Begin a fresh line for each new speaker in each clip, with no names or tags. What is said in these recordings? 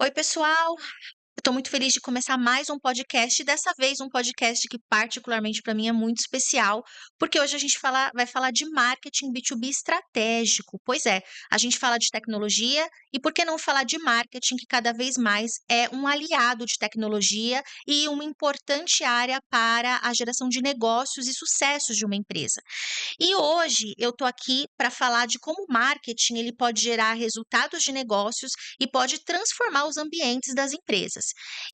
Oi, pessoal. Eu estou muito feliz de começar mais um podcast, e dessa vez um podcast que particularmente para mim é muito especial, porque hoje a gente vai falar de marketing B2B estratégico. Pois é, a gente fala de tecnologia e por que não falar de marketing, que cada vez mais é um aliado de tecnologia e uma importante área para a geração de negócios e sucessos de uma empresa. E hoje eu estou aqui para falar de como o marketing ele pode gerar resultados de negócios e pode transformar os ambientes das empresas.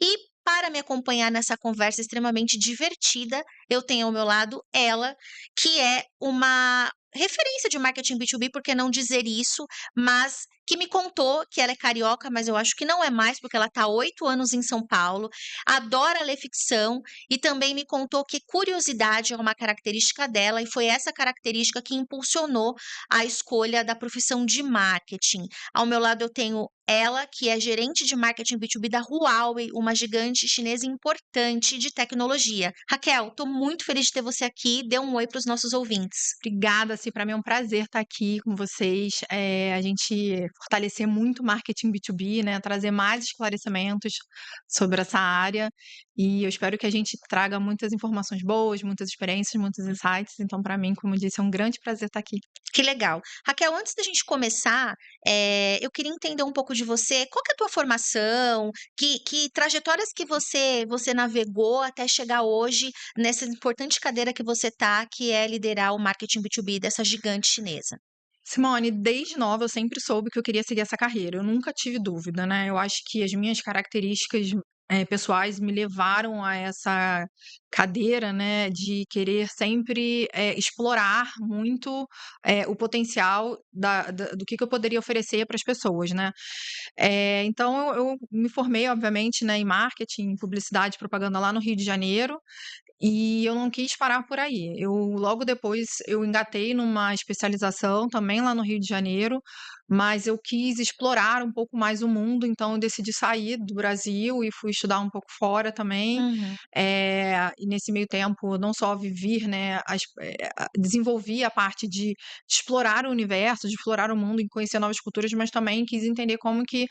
E para me acompanhar nessa conversa extremamente divertida, eu tenho ao meu lado ela, que é uma referência de marketing B2B, por que não dizer isso, mas que me contou que ela é carioca, mas eu acho que não é mais, porque ela está há 8 anos em São Paulo, adora ler ficção e também me contou que curiosidade é uma característica dela e foi essa característica que impulsionou a escolha da profissão de marketing. Ao meu lado eu tenho ela, que é gerente de marketing B2B da Huawei, uma gigante chinesa importante de tecnologia. Raquel, estou muito feliz de ter você aqui. Dê um oi para os nossos ouvintes.
Obrigada, assim, para mim é um prazer estar aqui com vocês. A gente fortalecer muito o marketing B2B, né, trazer mais esclarecimentos sobre essa área, e eu espero que a gente traga muitas informações boas, muitas experiências, muitos insights. Então, para mim, como disse, é um grande prazer estar aqui.
Que legal. Raquel, antes da gente começar, eu queria entender um pouco de você. Qual que é a tua formação? Que trajetórias que você navegou até chegar hoje nessa importante cadeira que você tá, que é liderar o marketing B2B dessa gigante chinesa?
Simone, desde nova eu sempre soube que eu queria seguir essa carreira, eu nunca tive dúvida, né. Eu acho que as minhas características, pessoais me levaram a essa cadeira, né, de querer sempre, explorar muito, o potencial do que eu poderia oferecer para as pessoas, né. Então eu me formei, obviamente, né, em marketing, publicidade e propaganda lá no Rio de Janeiro, e eu não quis parar por aí. Eu logo depois eu engatei numa especialização também lá no Rio de Janeiro, mas eu quis explorar um pouco mais o mundo, então eu decidi sair do Brasil e fui estudar um pouco fora também.
Uhum.
E nesse meio tempo não só vivi, né, desenvolvi a parte de explorar o universo, de explorar o mundo e conhecer novas culturas, mas também quis entender como que,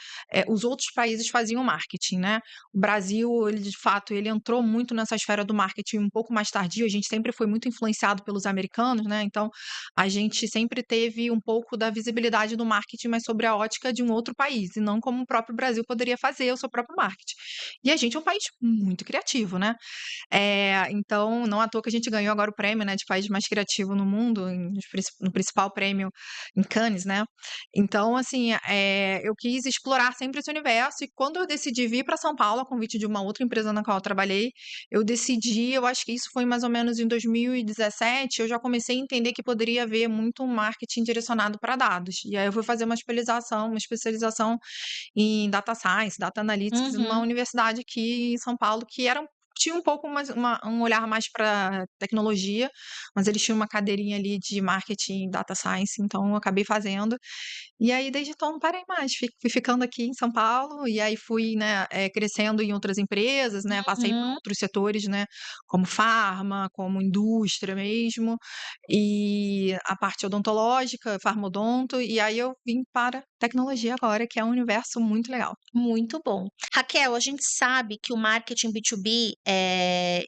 os outros países faziam marketing, né. O Brasil, ele de fato, ele entrou muito nessa esfera do marketing um pouco mais tardio, a gente sempre foi muito influenciado pelos americanos, né, então a gente sempre teve um pouco da visibilidade do marketing, mas sobre a ótica de um outro país, e não como o próprio Brasil poderia fazer o seu próprio marketing. E a gente é um país muito criativo, né. Então, não à toa que a gente ganhou agora o prêmio, né, de país mais criativo no mundo, no principal prêmio em Cannes, né. Então, assim, eu quis explorar sempre esse universo, e quando eu decidi vir para São Paulo, a convite de uma outra empresa na qual eu trabalhei, eu acho que isso foi mais ou menos em 2017, eu já comecei a entender que poderia haver muito um marketing direcionado para dados. E aí eu fui fazer uma especialização em data science, data analytics, numa
Uhum.
universidade aqui em São Paulo, que tinha um pouco mais um olhar mais para tecnologia, mas eles tinham uma cadeirinha ali de marketing e data science, então eu acabei fazendo. E aí desde então não parei mais, fui ficando aqui em São Paulo, e aí fui, né, crescendo em outras empresas, né, passei por
Uhum.
outros setores, né, como farma, como indústria mesmo, e a parte odontológica, farmodonto, e aí eu vim para tecnologia agora, que é um universo muito legal.
Muito bom. Raquel, a gente sabe que o marketing B2B,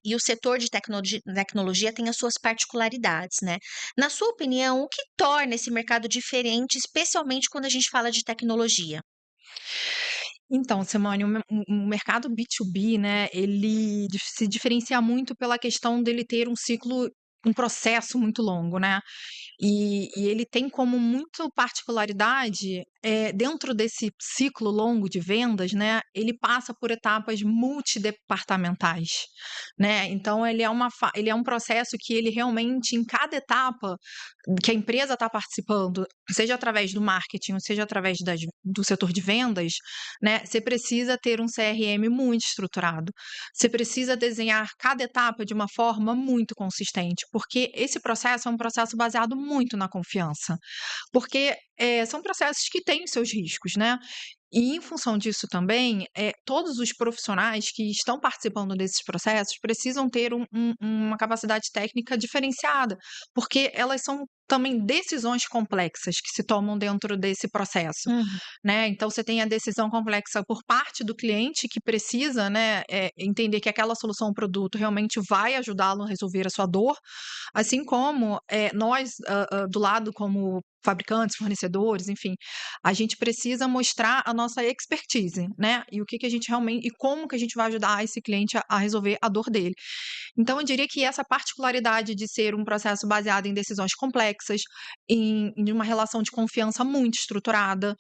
e o setor de tecnologia tem as suas particularidades, né. Na sua opinião, o que torna esse mercado diferente, especialmente quando a gente fala de tecnologia?
Então, Simone, o mercado B2B, né, ele se diferencia muito pela questão dele ter um processo muito longo, né? E ele tem como muito particularidade, dentro desse ciclo longo de vendas, né, ele passa por etapas multidepartamentais, né. Então ele é um processo que ele realmente, em cada etapa que a empresa está participando, seja através do marketing ou seja através do setor de vendas, né, você precisa ter um CRM muito estruturado. Você precisa desenhar cada etapa de uma forma muito consistente, porque esse processo é um processo baseado muito na confiança. Porque, são processos que têm os seus riscos, né. E em função disso também, todos os profissionais que estão participando desses processos precisam ter uma capacidade técnica diferenciada, porque elas são também decisões complexas que se tomam dentro desse processo,
Uhum,
né. Então você tem a decisão complexa por parte do cliente que precisa, né, entender que aquela solução ou produto realmente vai ajudá-lo a resolver a sua dor, assim como, nós, do lado como fabricantes, fornecedores, enfim, a gente precisa mostrar a nossa expertise, né, e o que que a gente realmente e como que a gente vai ajudar esse cliente a resolver a dor dele. Então eu diria que essa particularidade de ser um processo baseado em decisões complexas, em uma relação de confiança muito estruturada,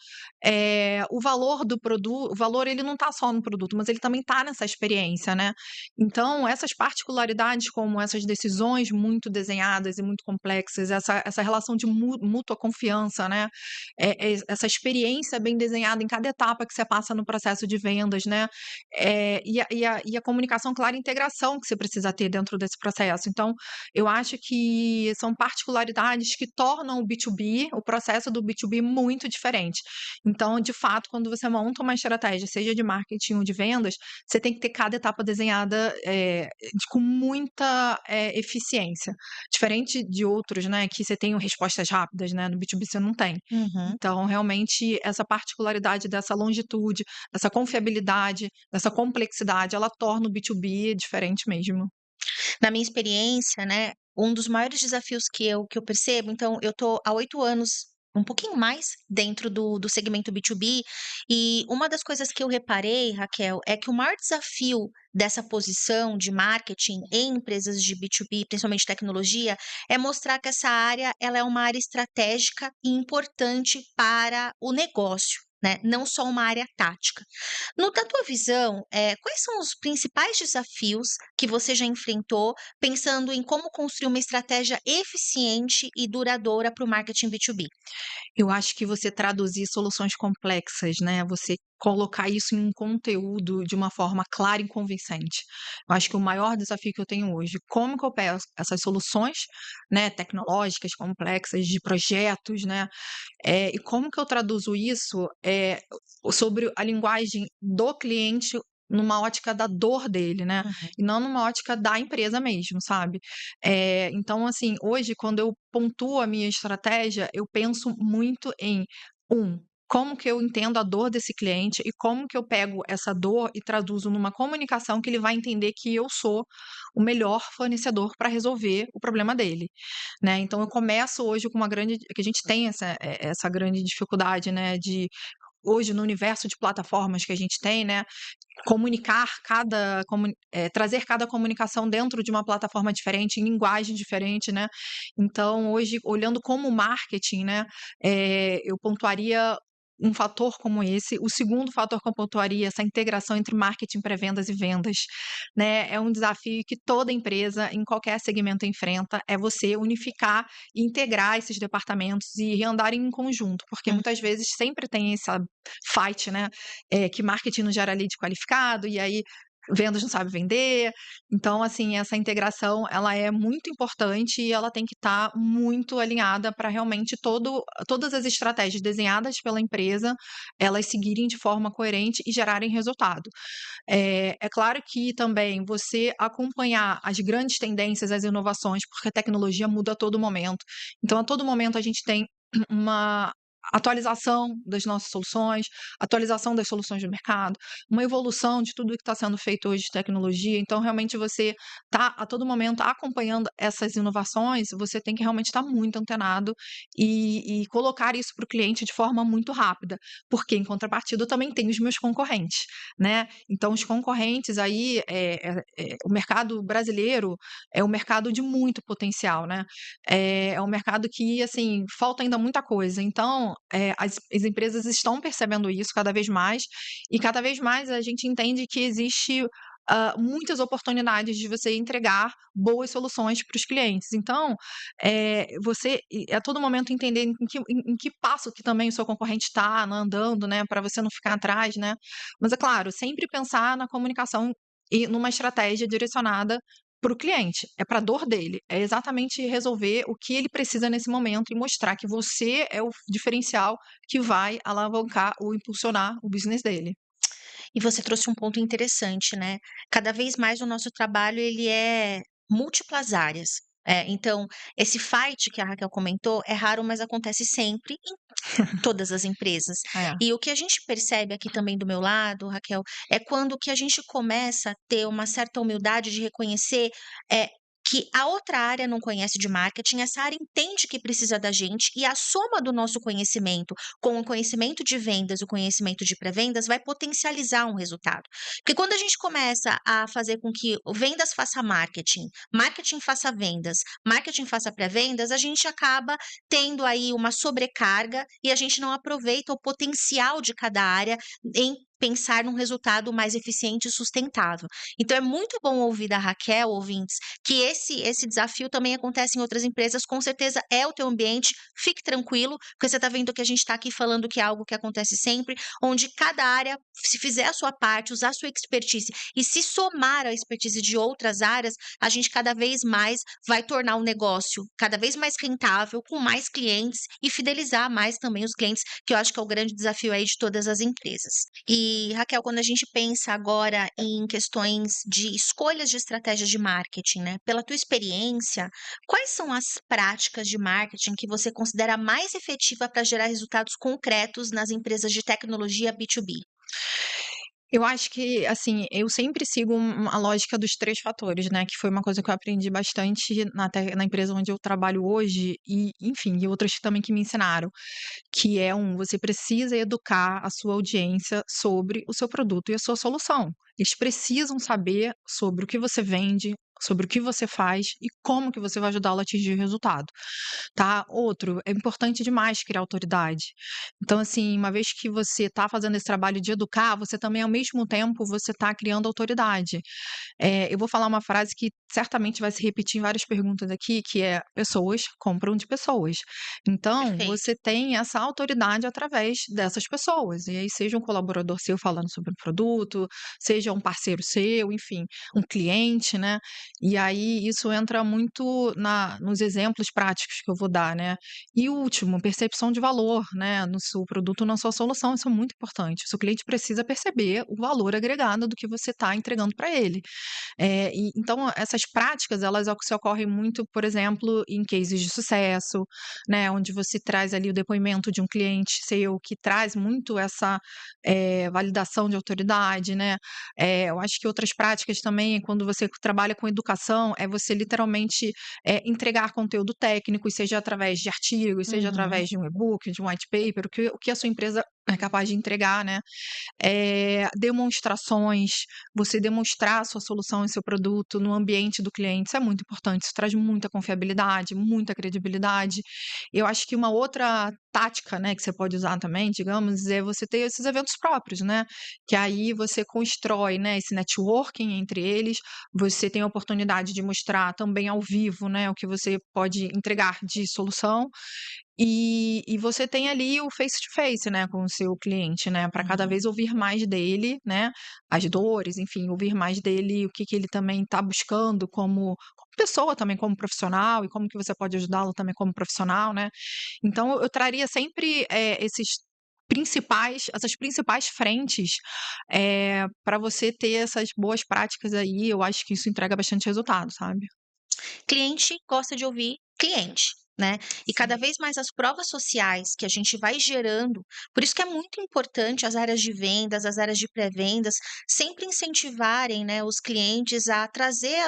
o valor do produto, o valor ele não está só no produto, mas ele também está nessa experiência, né. Então essas particularidades, como essas decisões muito desenhadas e muito complexas, essa relação de mútua confiança, né, essa experiência bem desenhada em cada etapa que você passa no processo de vendas, né, e a comunicação clara e integração que você precisa ter dentro desse processo. Então, eu acho que são particularidades que tornam o processo do B2B muito diferente. Então, de fato, quando você monta uma estratégia, seja de marketing ou de vendas, você tem que ter cada etapa desenhada, com muita, eficiência. Diferente de outros, né, que você tem respostas rápidas, né, no B2B você não tem.
uhum.
Então, realmente, essa particularidade dessa longitude, dessa confiabilidade, dessa complexidade, ela torna o B2B diferente mesmo.
Na minha experiência, né, um dos maiores desafios que eu percebo, então eu tô há 8 anos, um pouquinho mais, dentro do segmento B2B, e uma das coisas que eu reparei, Raquel, é que o maior desafio dessa posição de marketing em empresas de B2B, principalmente tecnologia, é mostrar que essa área, ela é uma área estratégica e importante para o negócio, né, não só uma área tática. No Da tua visão, quais são os principais desafios que você já enfrentou, pensando em como construir uma estratégia eficiente e duradoura para o marketing B2B?
Eu acho que você traduzir soluções complexas, né, você colocar isso em um conteúdo de uma forma clara e convincente. Eu acho que o maior desafio que eu tenho hoje, como que eu pego essas soluções, né, tecnológicas complexas, de projetos, né, e como que eu traduzo isso, sobre a linguagem do cliente numa ótica da dor dele, né,
Uhum,
e não numa ótica da empresa mesmo, sabe. Então, assim, hoje quando eu pontuo a minha estratégia, eu penso muito em, como que eu entendo a dor desse cliente e como que eu pego essa dor e traduzo numa comunicação que ele vai entender que eu sou o melhor fornecedor para resolver o problema dele, né. Então eu começo hoje com uma grande que a gente tem essa grande dificuldade, né, de hoje no universo de plataformas que a gente tem, né, trazer cada comunicação dentro de uma plataforma diferente, em linguagem diferente, né. Então hoje, olhando como marketing, né, eu pontuaria um fator como esse. O segundo fator que eu pontuaria, essa integração entre marketing, pré-vendas e vendas, né. É um desafio que toda empresa, em qualquer segmento enfrenta, é você unificar e integrar esses departamentos e andarem em conjunto, porque
hum.
muitas vezes sempre tem essa fight, né, que marketing não gera lead qualificado, e aí vendas não sabe vender. Então, assim, essa integração ela é muito importante e ela tem que estar muito alinhada para realmente todas as estratégias desenhadas pela empresa, elas seguirem de forma coerente e gerarem resultado. É claro que também você acompanhar as grandes tendências, as inovações, porque a tecnologia muda a todo momento. Então, a todo momento a gente tem uma atualização das nossas soluções, atualização das soluções do mercado, uma evolução de tudo que está sendo feito hoje de tecnologia. Então, realmente, você está a todo momento acompanhando essas inovações, você tem que realmente estar muito antenado e colocar isso para o cliente de forma muito rápida, porque, em contrapartida, eu também tenho os meus concorrentes, né? Então, os concorrentes aí, o mercado brasileiro é um mercado de muito potencial, né? É um mercado que, assim, falta ainda muita coisa. Então, as empresas estão percebendo isso cada vez mais, e cada vez mais a gente entende que existe muitas oportunidades de você entregar boas soluções para os clientes. Então, você a todo momento entender em que passo que também o seu concorrente está andando, né, para você não ficar atrás, né. Mas é claro, sempre pensar na comunicação e numa estratégia direcionada para o cliente, é para a dor dele, é exatamente resolver o que ele precisa nesse momento e mostrar que você é o diferencial que vai alavancar ou impulsionar o business dele.
E você trouxe um ponto interessante, né, cada vez mais o nosso trabalho ele é múltiplas áreas. Então, esse fight que a Raquel comentou é raro, mas acontece sempre em todas as empresas.
É.
E o que a gente percebe aqui também do meu lado, Raquel, é quando que a gente começa a ter uma certa humildade de reconhecer, que a outra área não conhece de marketing, essa área entende que precisa da gente e a soma do nosso conhecimento com o conhecimento de vendas, o conhecimento de pré-vendas vai potencializar um resultado. Porque quando a gente começa a fazer com que o vendas faça marketing, marketing faça vendas, marketing faça pré-vendas, a gente acaba tendo aí uma sobrecarga e a gente não aproveita o potencial de cada área em pensar num resultado mais eficiente e sustentável. Então é muito bom ouvir da Raquel, ouvintes, que esse desafio também acontece em outras empresas, com certeza é o teu ambiente, fique tranquilo, porque você está vendo que a gente está aqui falando que é algo que acontece sempre, onde cada área, se fizer a sua parte, usar a sua expertise e se somar à expertise de outras áreas, a gente cada vez mais vai tornar o negócio cada vez mais rentável, com mais clientes e fidelizar mais também os clientes, que eu acho que é o grande desafio aí de todas as empresas. E, Raquel, quando a gente pensa agora em questões de escolhas de estratégias de marketing, né? Pela tua experiência, quais são as práticas de marketing que você considera mais efetiva para gerar resultados concretos nas empresas de tecnologia B2B?
Eu acho que, assim, eu sempre sigo a lógica dos 3 fatores, né, que foi uma coisa que eu aprendi bastante na empresa onde eu trabalho hoje e, enfim, e outras também que me ensinaram, que é você precisa educar a sua audiência sobre o seu produto e a sua solução. Eles precisam saber sobre o que você vende, sobre o que você faz e como que você vai ajudá-lo a atingir o resultado, tá. Outro, é importante demais criar autoridade. Então, assim, uma vez que você está fazendo esse trabalho de educar, você também, ao mesmo tempo, você está criando autoridade. Eu vou falar uma frase que certamente vai se repetir em várias perguntas aqui, que é: "Pessoas compram de pessoas". Então,
Perfeito.
você tem essa autoridade através dessas pessoas, e aí seja um colaborador seu falando sobre o produto, seja um parceiro seu, enfim, um cliente, né. E aí isso entra muito nos exemplos práticos que eu vou dar, né. E o último, percepção de valor, né, no seu produto, na sua solução, isso é muito importante. O seu cliente precisa perceber o valor agregado do que você está entregando para ele. Então essas práticas elas se ocorrem muito, por exemplo, em cases de sucesso, né, onde você traz ali o depoimento de um cliente seu que traz muito essa, validação de autoridade, né. Eu acho que outras práticas também é quando você trabalha com educação, é você literalmente, entregar conteúdo técnico, e seja através de artigos, seja
Uhum.
através de um e-book, de um white paper, o que a sua empresa é capaz de entregar, né. Demonstrações, você demonstrar a sua solução e seu produto no ambiente do cliente, isso é muito importante, isso traz muita confiabilidade, muita credibilidade. Eu acho que uma outra tática, né, que você pode usar também, digamos, é você ter esses eventos próprios, né, que aí você constrói, né, esse networking entre eles, você tem a oportunidade de mostrar também ao vivo, né, o que você pode entregar de solução, e você tem ali o face to face, né, com o seu cliente, né, para cada
Uhum.
vez ouvir mais dele, né, as dores, enfim, ouvir mais dele, o que que ele também está buscando como pessoa também, como profissional, e como que você pode ajudá-lo também como profissional, né. Então eu traria sempre, essas principais frentes, para você ter essas boas práticas aí, eu acho que isso entrega bastante resultado, sabe.
Cliente gosta de ouvir cliente, né? E cada
Sim.
vez mais as provas sociais que a gente vai gerando, por isso que é muito importante as áreas de vendas, as áreas de pré-vendas, sempre incentivarem, né, os clientes a trazer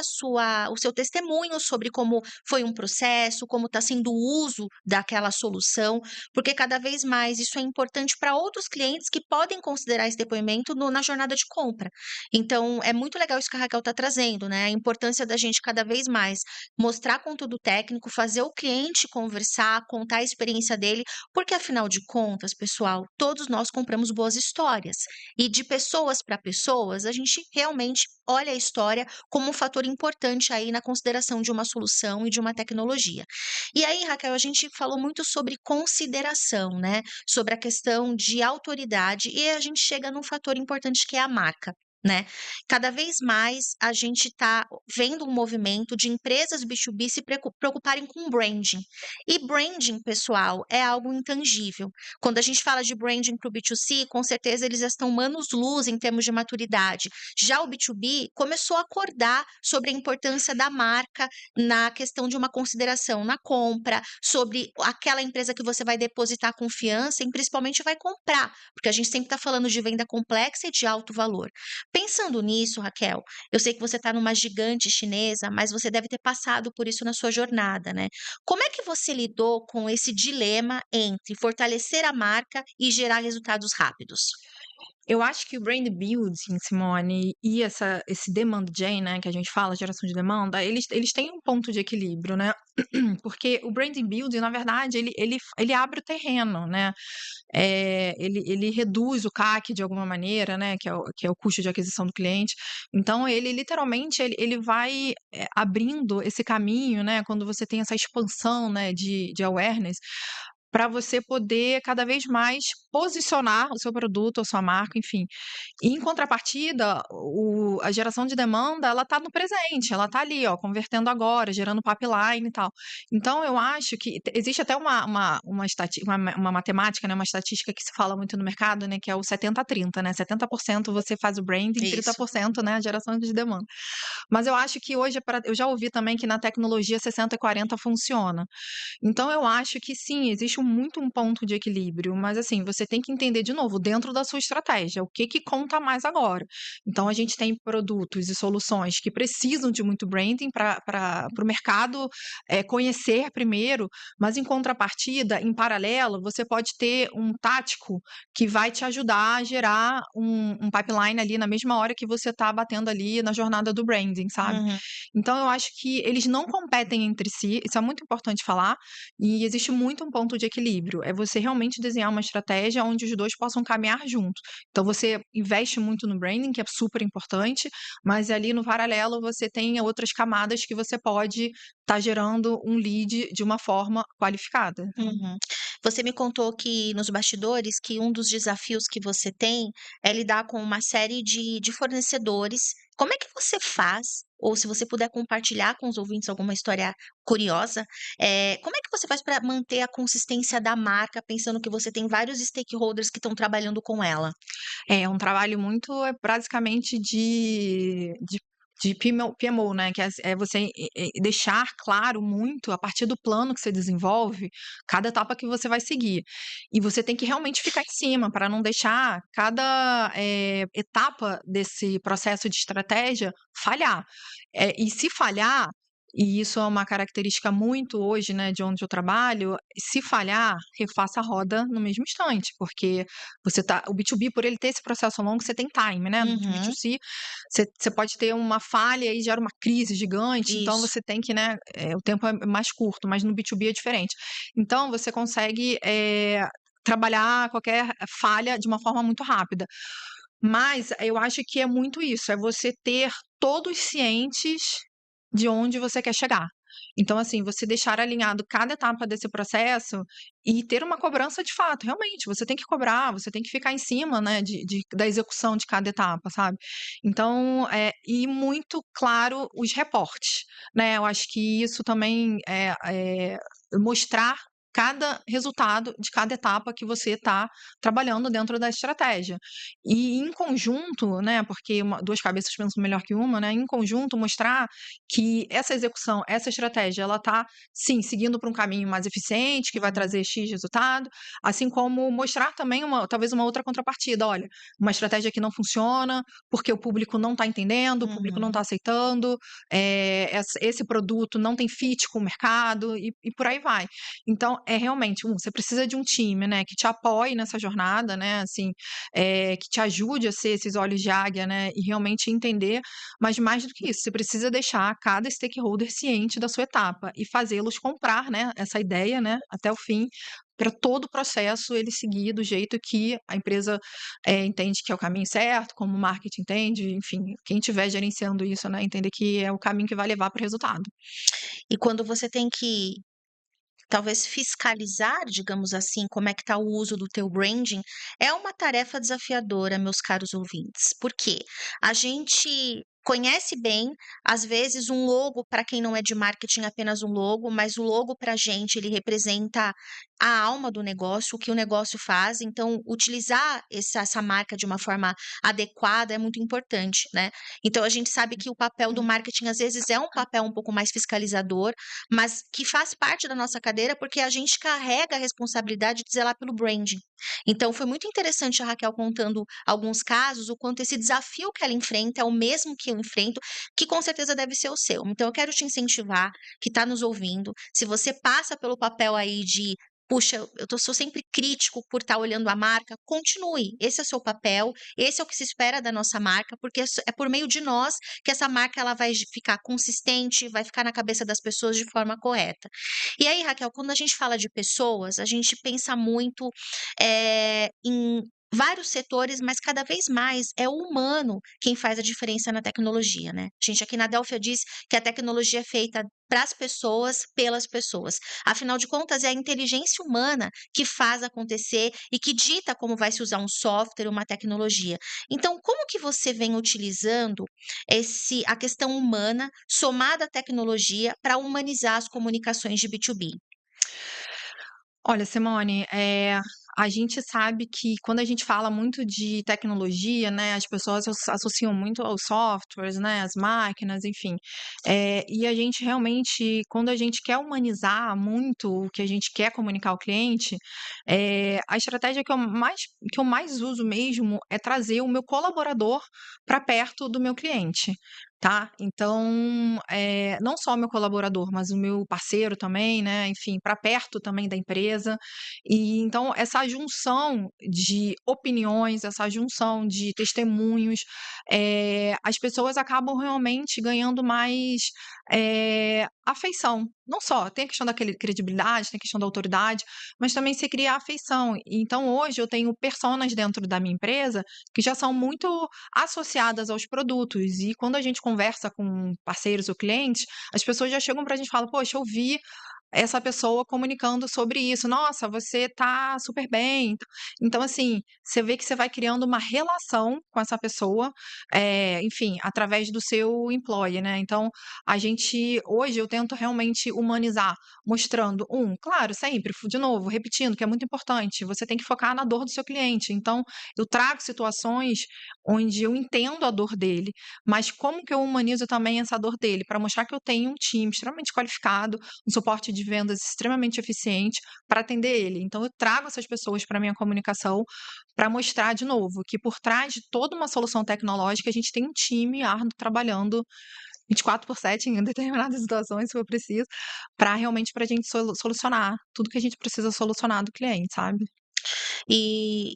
o seu testemunho sobre como foi um processo, como está sendo o uso daquela solução, porque cada vez mais isso é importante para outros clientes que podem considerar esse depoimento na jornada de compra. Então, é muito legal isso que a Raquel está trazendo, né? A importância da gente cada vez mais mostrar conteúdo técnico, fazer o cliente conversar, contar a experiência dele, porque afinal de contas, pessoal, todos nós compramos boas histórias. E de pessoas para pessoas, a gente realmente olha a história como um fator importante aí na consideração de uma solução e de uma tecnologia. E aí, Raquel, a gente falou muito sobre consideração, né? Sobre a questão de autoridade, e a gente chega num fator importante que é a marca. né. Cada vez mais a gente está vendo um movimento de empresas B2B se preocuparem com branding. E branding, pessoal, é algo intangível. Quando a gente fala de branding para o B2C, com certeza eles já estão anos-luz em termos de maturidade. Já o B2B começou a acordar sobre a importância da marca na questão de uma consideração na compra, sobre aquela empresa que você vai depositar confiança e principalmente vai comprar, porque a gente sempre está falando de venda complexa e de alto valor. Pensando nisso, Raquel, eu sei que você está numa gigante chinesa, mas você deve ter passado por isso na sua jornada, né? Como é que você lidou com esse dilema entre fortalecer a marca e gerar resultados rápidos?
Eu acho que o brand building, Simone, e esse demand gen, né, que a gente fala, geração de demanda, eles têm um ponto de equilíbrio, né? Porque o branding building, na verdade, ele abre o terreno, né? Ele reduz o CAC de alguma maneira, né? Que é o custo de aquisição do cliente. Então, ele literalmente ele vai abrindo esse caminho, né? Quando você tem essa expansão, né, de awareness, para você poder cada vez mais posicionar o seu produto, a sua marca, enfim. E em contrapartida, a geração de demanda, ela está no presente, ela está ali, ó, convertendo agora, gerando pipeline e tal. Então, eu acho que existe até uma matemática, né, uma estatística que se fala muito no mercado, né, que é o 70-30, né? 70% você faz o branding,
Isso.
30%, né, a geração de demanda. Mas eu acho que hoje, eu já ouvi também que na tecnologia 60-40 funciona. Então eu acho que sim, existe muito um ponto de equilíbrio, mas assim, você tem que entender de novo, dentro da sua estratégia, o que que conta mais agora. Então a gente tem produtos e soluções que precisam de muito branding para o mercado conhecer primeiro, mas em contrapartida, em paralelo, você pode ter um tático que vai te ajudar a gerar um pipeline ali na mesma hora que você está batendo ali na jornada do branding, sabe?
Uhum,
Então eu acho que eles não competem entre si, isso é muito importante falar, e existe muito um ponto de equilíbrio. É você realmente desenhar uma estratégia onde os dois possam caminhar juntos. Então você investe muito no branding, que é super importante, mas ali no paralelo você tem outras camadas que você pode estar gerando um lead de uma forma qualificada.
uhum. Você me contou que nos bastidores que um dos desafios que você tem é lidar com uma série de fornecedores. Como é que você faz? Ou se você puder compartilhar com os ouvintes alguma história curiosa, como é que você faz para manter a consistência da marca, pensando que você tem vários stakeholders que estão trabalhando com ela?
É um trabalho muito, basicamente de PMO, né, que é você deixar claro muito, a partir do plano que você desenvolve, cada etapa que você vai seguir. E você tem que realmente ficar em cima, para não deixar cada, etapa desse processo de estratégia falhar. E se falhar, e isso é uma característica muito hoje, né, de onde eu trabalho, se falhar, refaça a roda no mesmo instante, porque o B2B, por ele ter esse processo longo, você tem time, né? No
Uhum,
B2C, você pode ter uma falha e gera uma crise gigante, então
isso.
você tem que, né? O tempo é mais curto, mas no B2B é diferente. Então você consegue trabalhar qualquer falha de uma forma muito rápida. Mas eu acho que é muito isso, é você ter todos cientes de onde você quer chegar. Então, assim, você deixar alinhado cada etapa desse processo e ter uma cobrança de fato, realmente, você tem que cobrar, você tem que ficar em cima, né, da execução de cada etapa, sabe? Então, e muito claro os reportes, né? Eu acho que isso também é mostrar cada resultado de cada etapa que você está trabalhando dentro da estratégia. E em conjunto, né, porque duas cabeças pensam melhor que uma, né, em conjunto mostrar que essa execução, essa estratégia, ela está, sim, seguindo para um caminho mais eficiente, que vai
Uhum,
trazer X resultado, assim como mostrar também talvez uma outra contrapartida. Olha, uma estratégia que não funciona, porque o público não está entendendo, o público não está
uhum.
aceitando, esse produto não tem fit com o mercado e por aí vai. Então, é realmente, você precisa de um time, né, que te apoie nessa jornada, né, assim, que te ajude a ser esses olhos de águia, né, e realmente entender, mas mais do que isso, você precisa deixar cada stakeholder ciente da sua etapa e fazê-los comprar, né, essa ideia, né, até o fim, para todo o processo ele seguir do jeito que a empresa entende que é o caminho certo, como o marketing entende, enfim, quem estiver gerenciando isso, né, entender que é o caminho que vai levar para o resultado.
E quando você tem que talvez fiscalizar, digamos assim, como é que está o uso do teu branding, é uma tarefa desafiadora, meus caros ouvintes. Por quê? A gente conhece bem, às vezes um logo, para quem não é de marketing, é apenas um logo, mas o logo para a gente, ele representa a alma do negócio, o que o negócio faz. Então, utilizar essa marca de uma forma adequada é muito importante, né? Então, a gente sabe que o papel do marketing, às vezes, é um papel um pouco mais fiscalizador, mas que faz parte da nossa cadeira, porque a gente carrega a responsabilidade de zelar pelo branding. Então, foi muito interessante a Raquel contando alguns casos, o quanto esse desafio que ela enfrenta é o mesmo que eu enfrento, que com certeza deve ser o seu. Então, eu quero te incentivar, que está nos ouvindo, se você passa pelo papel aí de puxa, sou sempre crítico por estar olhando a marca, continue. Esse é o seu papel, esse é o que se espera da nossa marca, porque é por meio de nós que essa marca ela vai ficar consistente, vai ficar na cabeça das pessoas de forma correta. E aí, Raquel, quando a gente fala de pessoas, a gente pensa muito em vários setores, mas cada vez mais é o humano quem faz a diferença na tecnologia, né? A gente aqui na Delphia diz que a tecnologia é feita para as pessoas, pelas pessoas. Afinal de contas, é a inteligência humana que faz acontecer e que dita como vai se usar um software, uma tecnologia. Então, como que você vem utilizando a questão humana somada à tecnologia para humanizar as comunicações de B2B?
Olha, Simone, a gente sabe que quando a gente fala muito de tecnologia, né, as pessoas associam muito aos softwares, né, as máquinas, enfim. E a gente realmente, quando a gente quer humanizar muito o que a gente quer comunicar ao cliente, a estratégia que eu mais uso mesmo é trazer o meu colaborador para perto do meu cliente. Tá? Então, não só o meu colaborador, mas o meu parceiro também, né? Enfim, para perto também da empresa. E então, essa junção de opiniões, essa junção de testemunhos, as pessoas acabam realmente ganhando mais afeição. Não só, tem a questão da credibilidade, tem a questão da autoridade, mas também se cria afeição. Então, hoje eu tenho personas dentro da minha empresa que já são muito associadas aos produtos. E quando a gente conversa com parceiros ou clientes, as pessoas já chegam para a gente e falam: Poxa, eu vi essa pessoa comunicando sobre isso. Nossa, você tá super bem. Então, assim, você vê que você vai criando uma relação com essa pessoa, enfim, através do seu employee, né? Então, hoje eu tento realmente humanizar, mostrando, claro, sempre, de novo, repetindo, que é muito importante, você tem que focar na dor do seu cliente. Então, eu trago situações onde eu entendo a dor dele, mas como que eu humanizo também essa dor dele? Para mostrar que eu tenho um time extremamente qualificado, um suporte de vendas extremamente eficiente para atender ele. Então, eu trago essas pessoas para a minha comunicação para mostrar, de novo, que por trás de toda uma solução tecnológica, a gente tem um time árduo trabalhando 24/7 em determinadas situações, se for preciso, para realmente para a gente solucionar tudo que a gente precisa solucionar do cliente, sabe?
E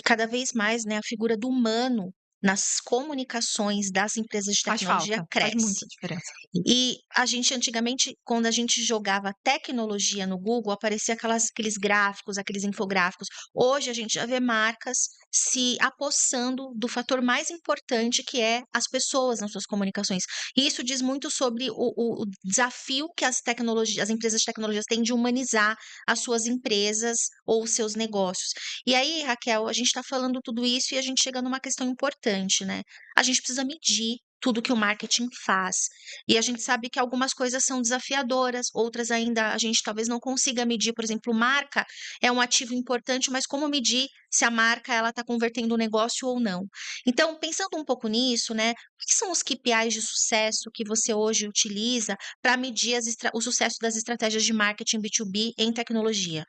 cada vez mais, né, a figura do humano nas comunicações das empresas de
Faz
tecnologia
falta, faz muita
cresce.
diferença.
E a gente antigamente, quando a gente jogava tecnologia no Google, aparecia aqueles gráficos, aqueles infográficos. Hoje a gente já vê marcas se apossando do fator mais importante que é as pessoas nas suas comunicações. E isso diz muito sobre o desafio que as empresas de tecnologias têm de humanizar as suas empresas ou os seus negócios. E aí, Raquel, a gente está falando tudo isso e a gente chega numa questão importante, né? A gente precisa medir tudo que o marketing faz. E a gente sabe que algumas coisas são desafiadoras, outras ainda a gente talvez não consiga medir. Por exemplo, marca é um ativo importante, mas como medir se a marca ela está convertendo o negócio ou não? Então, pensando um pouco nisso, né? O que são os KPIs de sucesso que você hoje utiliza para medir o sucesso das estratégias de marketing B2B em tecnologia?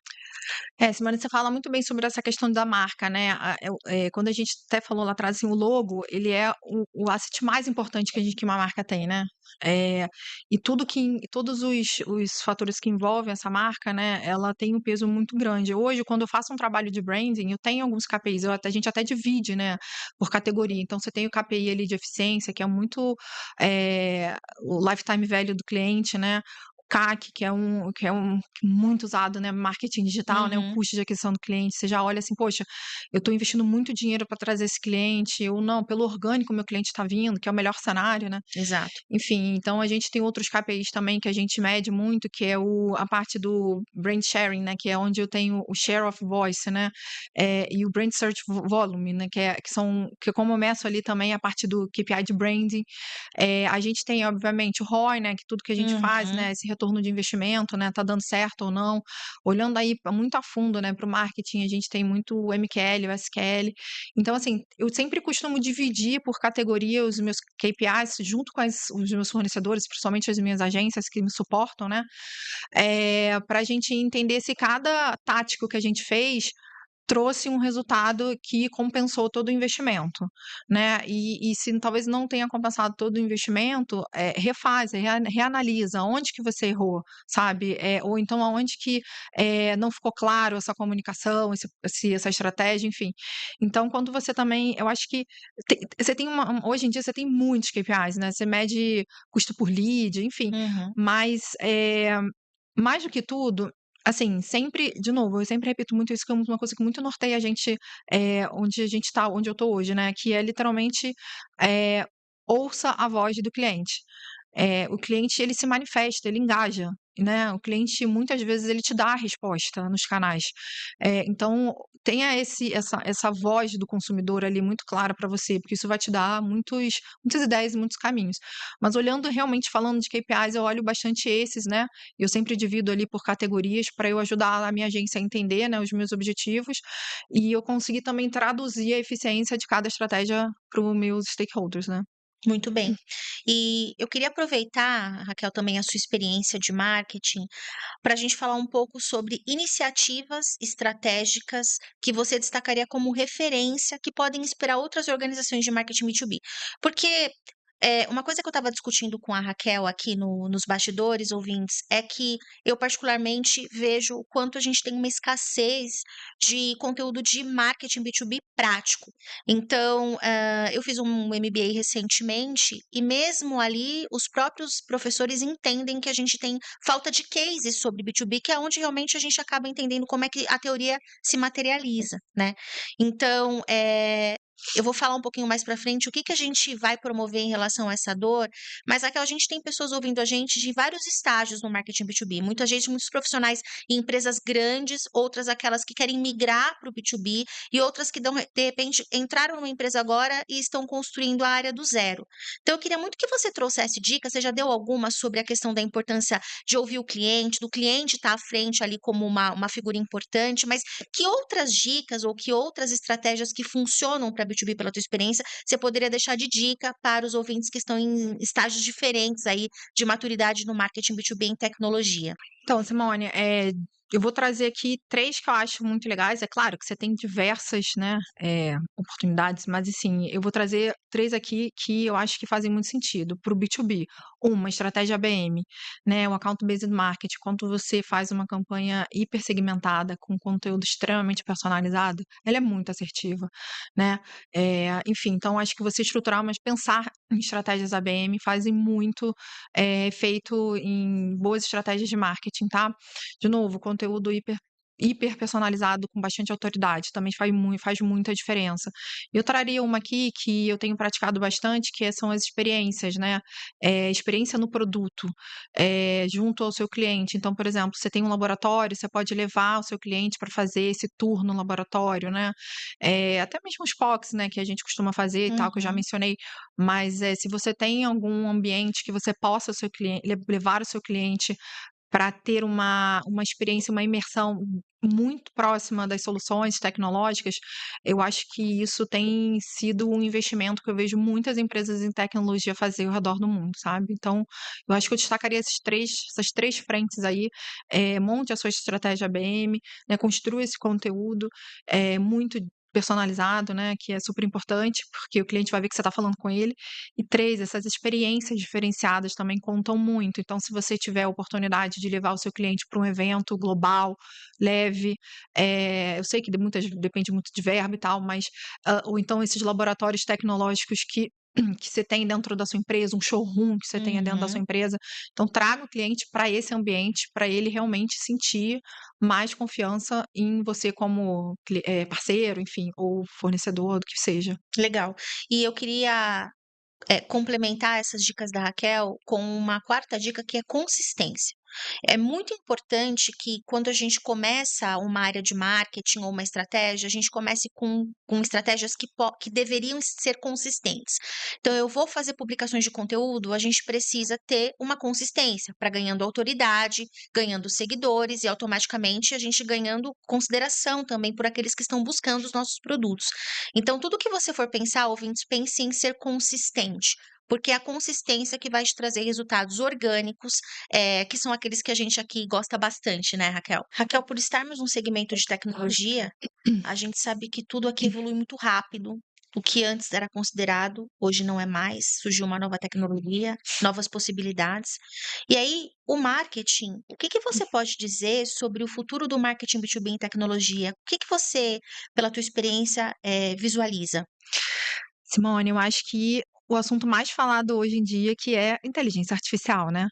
Simone, você fala muito bem sobre essa questão da marca, né? Quando a gente até falou lá atrás, assim, o logo, ele é o asset mais importante que uma marca tem, né? E todos os fatores que envolvem essa marca, né? Ela tem um peso muito grande. Hoje, quando eu faço um trabalho de branding, eu tenho alguns KPIs, a gente até divide, né? Por categoria. Então, você tem o KPI ali de eficiência, que é muito o lifetime value do cliente, né? CAC, que é um muito usado, né, marketing digital, né, o
Uhum,
custo de aquisição do cliente, você já olha assim: "Poxa, eu estou investindo muito dinheiro para trazer esse cliente", ou não, pelo orgânico meu cliente está vindo, que é o melhor cenário, né.
exato.
Enfim, então a gente tem outros KPIs também que a gente mede muito, que é a parte do brand sharing, né, que é onde eu tenho o share of voice, né, e o brand search volume, né, que como eu meço ali também a parte do KPI de branding. A gente tem obviamente o ROI, né, que tudo que a gente faz,
Uhum,
né, esse retorno de investimento, né, tá dando certo ou não. Olhando aí muito a fundo, né, para o marketing, a gente tem muito o MQL, o SQL. Então assim, eu sempre costumo dividir por categoria os meus KPIs junto com os meus fornecedores, principalmente as minhas agências que me suportam, né, para a gente entender se cada tático que a gente fez trouxe um resultado que compensou todo o investimento, né. E se talvez não tenha compensado todo o investimento, refaz, reanalisa onde que você errou, sabe. Ou então aonde que, não ficou claro essa comunicação, essa estratégia, enfim. Então quando você também eu acho que você tem hoje em dia você tem muitos KPIs, né, você mede custo por lead, enfim.
uhum.
Mas, mais do que tudo, assim, sempre de novo, eu sempre repito muito isso, que é uma coisa que muito norteia a gente, onde a gente tá, onde eu tô hoje, né, que é literalmente, eh, ouça a voz do cliente. O cliente ele se manifesta, ele engaja, né, o cliente muitas vezes ele te dá a resposta nos canais. Então tenha essa voz do consumidor ali muito clara para você, porque isso vai te dar muitas ideias e muitos caminhos. Mas olhando realmente falando de KPIs, eu olho bastante esses, né, eu sempre divido ali por categorias para eu ajudar a minha agência a entender, né, os meus objetivos, e eu conseguir também traduzir a eficiência de cada estratégia para os meus stakeholders, né.
Muito bem. E eu queria aproveitar, Raquel, também a sua experiência de marketing, para a gente falar um pouco sobre iniciativas estratégicas que você destacaria como referência, que podem inspirar outras organizações de marketing B2B. Porque uma coisa que eu estava discutindo com a Raquel aqui nos bastidores, ouvintes, é que eu particularmente vejo o quanto a gente tem uma escassez de conteúdo de marketing B2B prático. Então, eu fiz um MBA recentemente e mesmo ali os próprios professores entendem que a gente tem falta de cases sobre B2B, que é onde realmente a gente acaba entendendo como é que a teoria se materializa, né. Então, eu vou falar um pouquinho mais para frente o que que a gente vai promover em relação a essa dor, mas aqui a gente tem pessoas ouvindo a gente de vários estágios no marketing B2B, muita gente, muitos profissionais em empresas grandes, outras aquelas que querem migrar para o B2B e outras que dão de repente entraram numa empresa agora e estão construindo a área do zero. Então eu queria muito que você trouxesse dicas, você já deu algumas sobre a questão da importância de ouvir o cliente, do cliente estar à frente ali como uma figura importante, mas que outras dicas ou que outras estratégias que funcionam para B2B pela tua experiência, você poderia deixar de dica para os ouvintes que estão em estágios diferentes aí de maturidade no marketing B2B em tecnologia?
Então, Simone, eu vou trazer aqui 3 que eu acho muito legais. É claro que você tem diversas, né, oportunidades, mas assim, eu vou trazer 3 aqui que eu acho que fazem muito sentido para o B2B. Uma, estratégia ABM, né, o Account Based Marketing, quando você faz uma campanha hipersegmentada, com conteúdo extremamente personalizado, ela é muito assertiva, né. Enfim, então acho que você estruturar, mas pensar em estratégias ABM fazem muito feito em boas estratégias de marketing, tá. De novo, conteúdo hiper personalizado com bastante autoridade, também faz muita diferença. Eu traria uma aqui que eu tenho praticado bastante, são as experiências, né, experiência no produto, junto ao seu cliente. Então, por exemplo, você tem um laboratório, você pode levar o seu cliente para fazer esse tour no laboratório, né, até mesmo os POCs, né, que a gente costuma fazer e tal, que eu já
Uhum.
mencionei, mas, se você tem algum ambiente que você possa o seu levar o seu cliente para ter uma experiência, uma imersão muito próxima das soluções tecnológicas, eu acho que isso tem sido um investimento que eu vejo muitas empresas em tecnologia fazer ao redor do mundo, sabe. Então, eu acho que eu destacaria essas 3 frentes aí, monte a sua estratégia ABM, né, construa esse conteúdo, muito personalizado, né, que é super importante, porque o cliente vai ver que você está falando com ele. E 3, essas experiências diferenciadas também contam muito. Então, se você tiver a oportunidade de levar o seu cliente para um evento global, leve, eu sei que depende muito de verba e tal, mas ou então esses laboratórios tecnológicos que que você tem dentro da sua empresa, um showroom que você tenha dentro da sua
Uhum.
empresa. Então, traga o cliente para esse ambiente, para ele realmente sentir mais confiança em você como parceiro, enfim, ou fornecedor, do que seja.
Legal. E eu queria complementar essas dicas da Raquel com uma quarta dica que é consistência. É muito importante que quando a gente começa uma área de marketing ou uma estratégia, a gente comece com estratégias que deveriam ser consistentes. Então, eu vou fazer publicações de conteúdo, a gente precisa ter uma consistência para ganhando autoridade, ganhando seguidores e automaticamente a gente ganhando consideração também por aqueles que estão buscando os nossos produtos. Então, tudo que você for pensar, ouvintes, pense em ser consistente, porque é a consistência que vai te trazer resultados orgânicos, que são aqueles que a gente aqui gosta bastante, né, Raquel? Raquel, por estarmos num segmento de tecnologia, a gente sabe que tudo aqui evolui muito rápido. O que antes era considerado, hoje não é mais. Surgiu uma nova tecnologia, novas possibilidades. E aí, o marketing, o que que você pode dizer sobre o futuro do marketing B2B em tecnologia? O que que você, pela tua experiência, visualiza?
Simone, eu acho que o assunto mais falado hoje em dia que é inteligência artificial, né?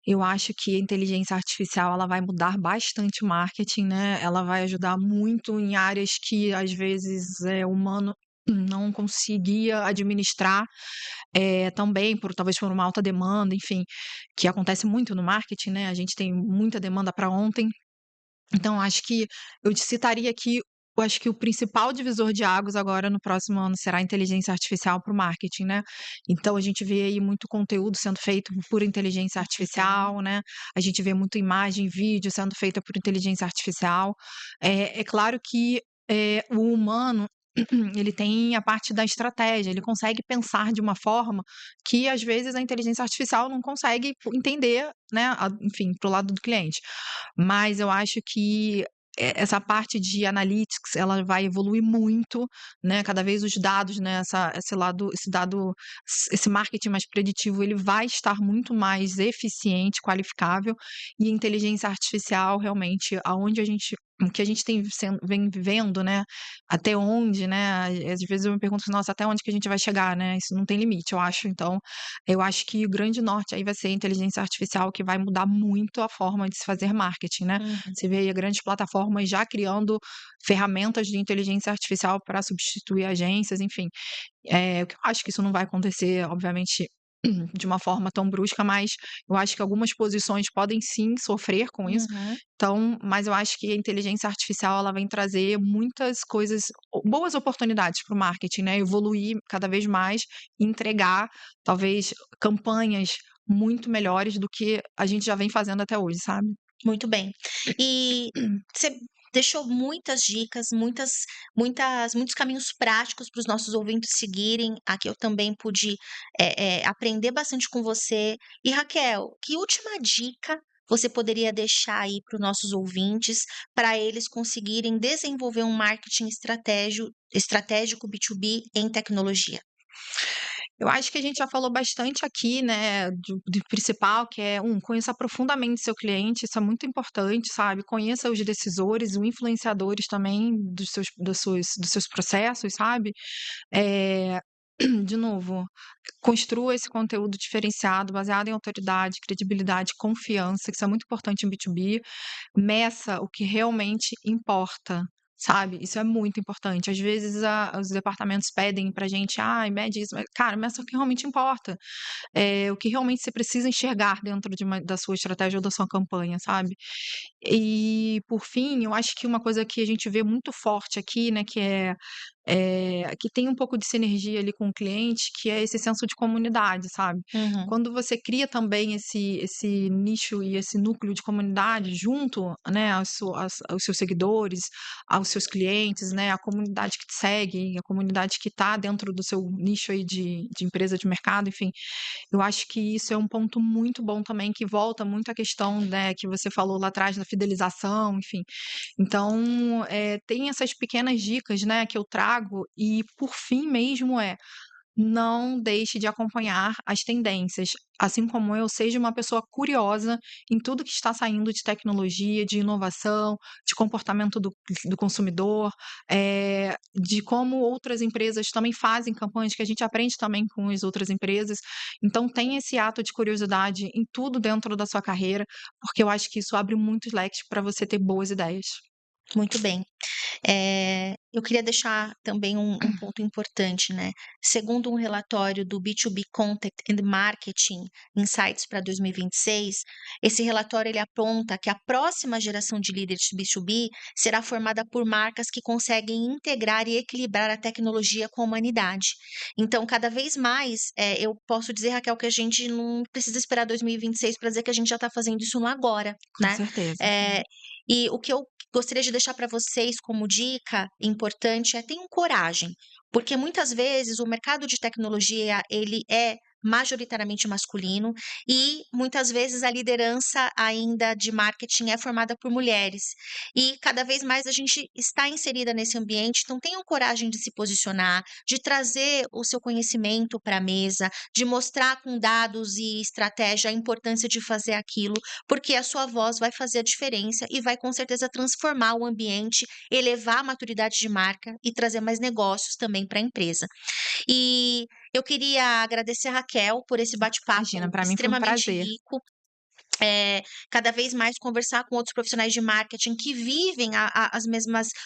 Eu acho que a inteligência artificial ela vai mudar bastante o marketing, né? Ela vai ajudar muito em áreas que às vezes o humano não conseguia administrar, também por talvez por uma alta demanda, enfim, que acontece muito no marketing, né? A gente tem muita demanda para ontem. Então, acho que eu te citaria aqui, eu acho que o principal divisor de águas agora no próximo ano será a inteligência artificial para o marketing, né? Então, a gente vê aí muito conteúdo sendo feito por inteligência
Uhum,
artificial, né? A gente vê muita imagem, vídeo sendo feita por inteligência artificial. É claro que o humano ele tem a parte da estratégia, ele consegue pensar de uma forma que às vezes a inteligência artificial não consegue entender, né? Enfim, para o lado do cliente. Mas eu acho que essa parte de analytics, ela vai evoluir muito, né, cada vez os dados, né, esse marketing mais preditivo, ele vai estar muito mais eficiente, qualificável, e inteligência artificial realmente, aonde a gente o que a gente vem vivendo, né, até onde, né, às vezes eu me pergunto: "Nossa, até onde que a gente vai chegar?", né, isso não tem limite, eu acho. Então, eu acho que o grande norte aí vai ser a inteligência artificial, que vai mudar muito a forma de se fazer marketing, né.
uhum,
Você vê aí grandes plataformas já criando ferramentas de inteligência artificial para substituir agências, enfim. O que eu acho que isso não vai acontecer, obviamente, de uma forma tão brusca, mas eu acho que algumas posições podem sim sofrer com isso.
uhum.
Então, mas eu acho que a inteligência artificial ela vem trazer muitas coisas, boas oportunidades para o marketing, né? Evoluir cada vez mais, e entregar talvez campanhas muito melhores do que a gente já vem fazendo até hoje, sabe?
Muito bem. E você deixou muitas dicas, muitos caminhos práticos para os nossos ouvintes seguirem. Aqui eu também pude, aprender bastante com você. E Raquel, que última dica você poderia deixar aí para os nossos ouvintes, para eles conseguirem desenvolver um marketing estratégico B2B em tecnologia?
Eu acho que a gente já falou bastante aqui, né, do principal, que é, conheça profundamente seu cliente, isso é muito importante, sabe? Conheça os decisores, os influenciadores também dos seus processos, sabe? Eh, de novo, construa esse conteúdo diferenciado, baseado em autoridade, credibilidade, confiança, que isso é muito importante em B2B. Meça o que realmente importa, sabe? Isso é muito importante. Às vezes os departamentos pedem pra gente, mede isso, mas, cara, meça o que realmente importa. O que realmente você precisa enxergar dentro da sua estratégia ou da sua campanha, sabe? E, por fim, eu acho que uma coisa que a gente vê muito forte aqui, né, que tem um pouco de sinergia ali com o cliente, que é esse senso de comunidade, sabe?
Uhum,
Quando você cria também esse nicho e esse núcleo de comunidade junto, né, aos seus seguidores, aos seus clientes, né, a comunidade que te segue, a comunidade que está dentro do seu nicho aí de empresa de mercado, enfim, eu acho que isso é um ponto muito bom também, que volta muito à questão, né, que você falou lá atrás da fidelização, enfim. Então, tem essas pequenas dicas, né, que eu trago e, por fim mesmo, não deixe de acompanhar as tendências. Assim como eu, seja uma pessoa curiosa em tudo que está saindo de tecnologia, de inovação, de comportamento do consumidor, de como outras empresas também fazem campanhas, que a gente aprende também com as outras empresas. Então, tenha esse ato de curiosidade em tudo dentro da sua carreira, porque eu acho que isso abre muitos leques para você ter boas ideias.
Muito bem. Eu queria deixar também um ponto importante, né? Segundo um relatório do B2B Content and Marketing Insights para 2026, esse relatório ele aponta que a próxima geração de líderes B2B será formada por marcas que conseguem integrar e equilibrar a tecnologia com a humanidade. Então, cada vez mais, eu posso dizer, Raquel, que a gente não precisa esperar 2026 para dizer que a gente já está fazendo isso no agora,
Com
né?
certeza.
E o que eu gostaria de deixar para vocês como dica importante é tenham coragem, porque muitas vezes o mercado de tecnologia ele é majoritariamente masculino e muitas vezes a liderança ainda de marketing é formada por mulheres. E cada vez mais a gente está inserida nesse ambiente, então tenham coragem de se posicionar, de trazer o seu conhecimento para a mesa, de mostrar com dados e estratégia a importância de fazer aquilo, porque a sua voz vai fazer a diferença e vai com certeza transformar o ambiente, elevar a maturidade de marca e trazer mais negócios também para a empresa. E eu queria agradecer a Raquel por esse
Imagina,
bate-papo
para mim foi um
extremamente
prazer.
rico. Cada vez mais conversar com outros profissionais de marketing que vivem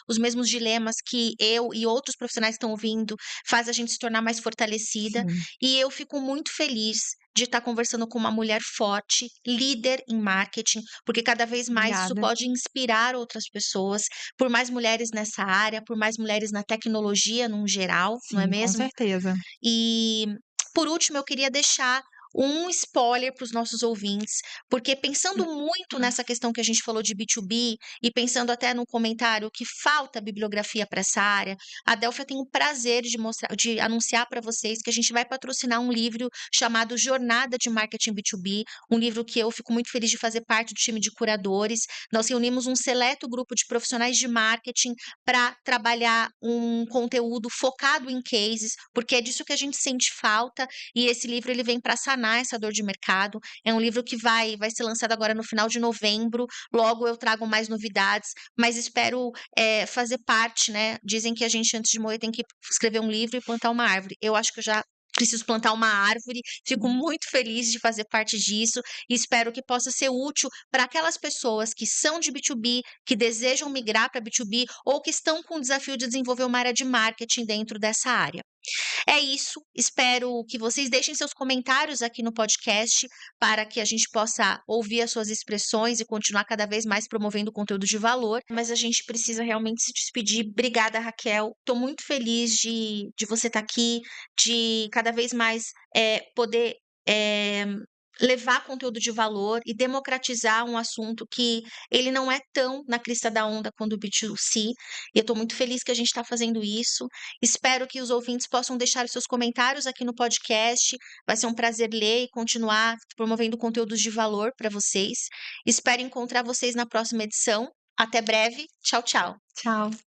os mesmos dilemas que eu e outros profissionais estão ouvindo, faz a gente se tornar mais fortalecida.
Sim,
E eu fico muito feliz de estar conversando com uma mulher forte, líder em marketing, porque cada vez mais isso
obrigada.
pode inspirar outras pessoas, por mais mulheres nessa área, por mais mulheres na tecnologia num geral, não é
Sim, com
mesmo?
certeza.
E, por último, eu queria deixar um spoiler para os nossos ouvintes, porque pensando muito nessa questão que a gente falou de B2B e pensando até no comentário que falta bibliografia para essa área, a Delphi tem o prazer de mostrar, de anunciar para vocês que a gente vai patrocinar um livro chamado Jornada de Marketing B2B, um livro que eu fico muito feliz de fazer parte do time de curadores. Nós reunimos um seleto grupo de profissionais de marketing para trabalhar um conteúdo focado em cases, porque é disso que a gente sente falta, e esse livro ele vem para sanar essa dor de mercado. É um livro que vai ser lançado agora no final de novembro, logo eu trago mais novidades, mas espero fazer parte, né? Dizem que a gente antes de morrer tem que escrever um livro e plantar uma árvore. Eu acho que eu já preciso plantar uma árvore, fico muito feliz de fazer parte disso e espero que possa ser útil para aquelas pessoas que são de B2B, que desejam migrar para B2B ou que estão com o desafio de desenvolver uma área de marketing dentro dessa área. É isso, espero que vocês deixem seus comentários aqui no podcast para que a gente possa ouvir as suas expressões e continuar cada vez mais promovendo conteúdo de valor, mas a gente precisa realmente se despedir. Obrigada, Raquel. Estou muito feliz de você estar aqui, de cada vez mais poder eh, levar conteúdo de valor e democratizar um assunto que ele não é tão na crista da onda quanto o B2C. E eu estou muito feliz que a gente está fazendo isso. Espero que os ouvintes possam deixar os seus comentários aqui no podcast. Vai ser um prazer ler e continuar promovendo conteúdos de valor para vocês. Espero encontrar vocês na próxima edição. Até breve. Tchau, tchau.
Tchau.